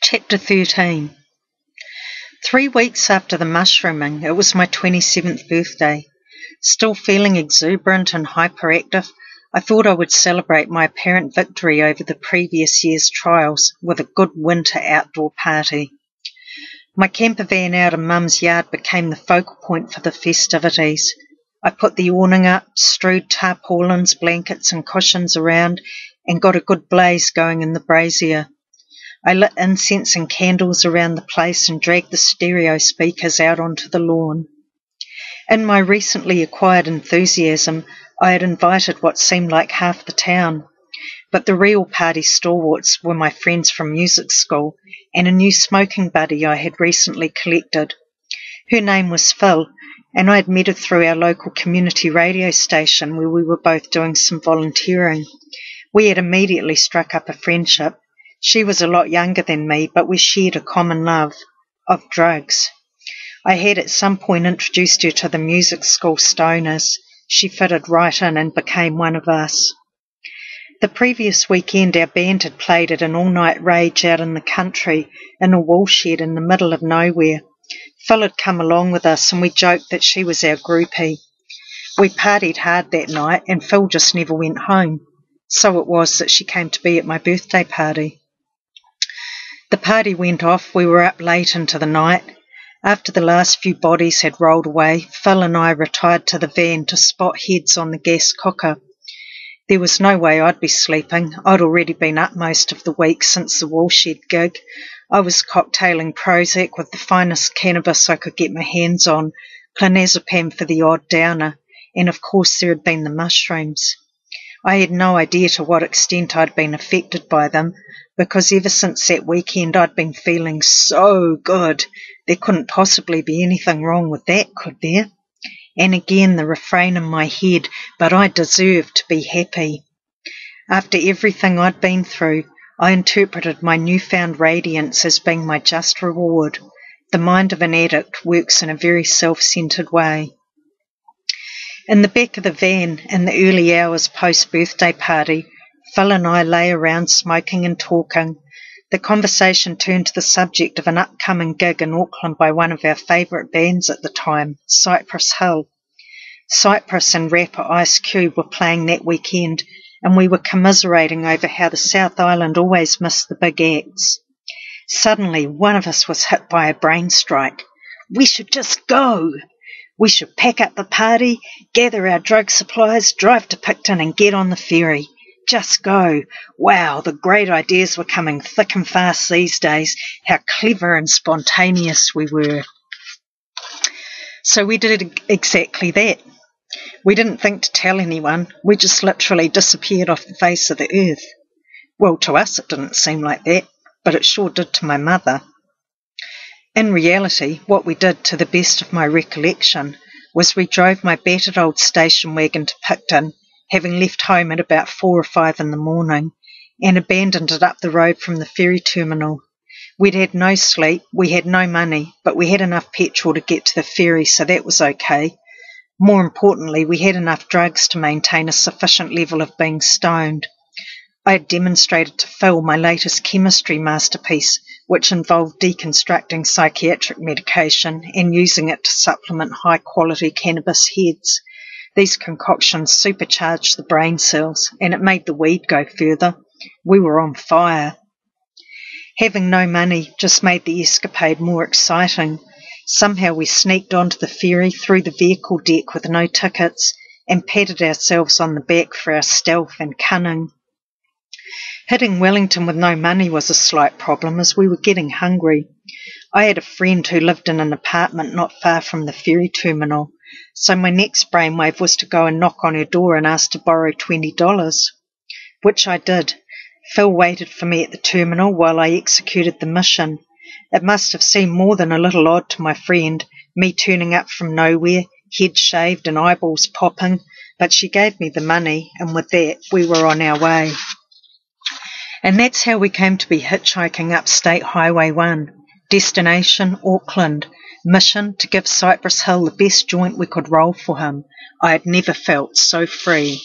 Chapter 13. 3 weeks after the mushrooming, it was my 27th birthday. Still feeling exuberant and hyperactive, I thought I would celebrate my apparent victory over the previous year's trials with a good winter outdoor party. My camper van out in Mum's yard became the focal point for the festivities. I put the awning up, strewed tarpaulins, blankets and cushions around, and got a good blaze going in the brazier. I lit incense and candles around the place and dragged the stereo speakers out onto the lawn. In my recently acquired enthusiasm, I had invited what seemed like half the town, but the real party stalwarts were my friends from music school and a new smoking buddy I had recently collected. Her name was Phil, and I had met her through our local community radio station where we were both doing some volunteering. We had immediately struck up a friendship. She was a lot younger than me, but we shared a common love of drugs. I had at some point introduced her to the music school stoners. She fitted right in and became one of us. The previous weekend our band had played at an all-night rage out in the country in a woolshed in the middle of nowhere. Phil had come along with us and we joked that she was our groupie. We partied hard that night and Phil just never went home. So it was that she came to be at my birthday party. The party went off. We were up late into the night. After the last few bodies had rolled away, Phil and I retired to the van to spot heads on the gas cooker. There was no way I'd be sleeping. I'd already been up most of the week since the woolshed gig. I was cocktailing Prozac with the finest cannabis I could get my hands on, clonazepam for the odd downer, and of course there had been the mushrooms. I had no idea to what extent I'd been affected by them, because ever since that weekend I'd been feeling so good. There couldn't possibly be anything wrong with that, could there? And again the refrain in my head, but I deserve to be happy. After everything I'd been through, I interpreted my newfound radiance as being my just reward. The mind of an addict works in a very self-centred way. In the back of the van, in the early hours post-birthday party, Phil and I lay around smoking and talking. The conversation turned to the subject of an upcoming gig in Auckland by one of our favourite bands at the time, Cypress Hill. Cypress and rapper Ice Cube were playing that weekend, and we were commiserating over how the South Island always missed the big acts. Suddenly, one of us was hit by a brain strike. We should just go! We should pack up the party, gather our drug supplies, drive to Picton and get on the ferry. Just go. Wow, the great ideas were coming thick and fast these days. How clever and spontaneous we were. So we did exactly that. We didn't think to tell anyone. We just literally disappeared off the face of the earth. Well, to us it didn't seem like that, but it sure did to my mother. In reality, what we did, to the best of my recollection, was we drove my battered old station wagon to Picton, having left home at about 4 or 5 in the morning, and abandoned it up the road from the ferry terminal. We'd had no sleep, we had no money, but we had enough petrol to get to the ferry, so that was okay. More importantly, we had enough drugs to maintain a sufficient level of being stoned. I had demonstrated to Phil my latest chemistry masterpiece, which involved deconstructing psychiatric medication and using it to supplement high-quality cannabis heads. These concoctions supercharged the brain cells, and it made the weed go further. We were on fire. Having no money just made the escapade more exciting. Somehow we sneaked onto the ferry through the vehicle deck with no tickets and patted ourselves on the back for our stealth and cunning. Hitting Wellington with no money was a slight problem, as we were getting hungry. I had a friend who lived in an apartment not far from the ferry terminal, so my next brainwave was to go and knock on her door and ask to borrow $20, which I did. Phil waited for me at the terminal while I executed the mission. It must have seemed more than a little odd to my friend, me turning up from nowhere, head shaved and eyeballs popping, but she gave me the money, and with that we were on our way. And that's how we came to be hitchhiking up State Highway 1. Destination, Auckland. Mission, to give Cypress Hill the best joint we could roll for him. I had never felt so free.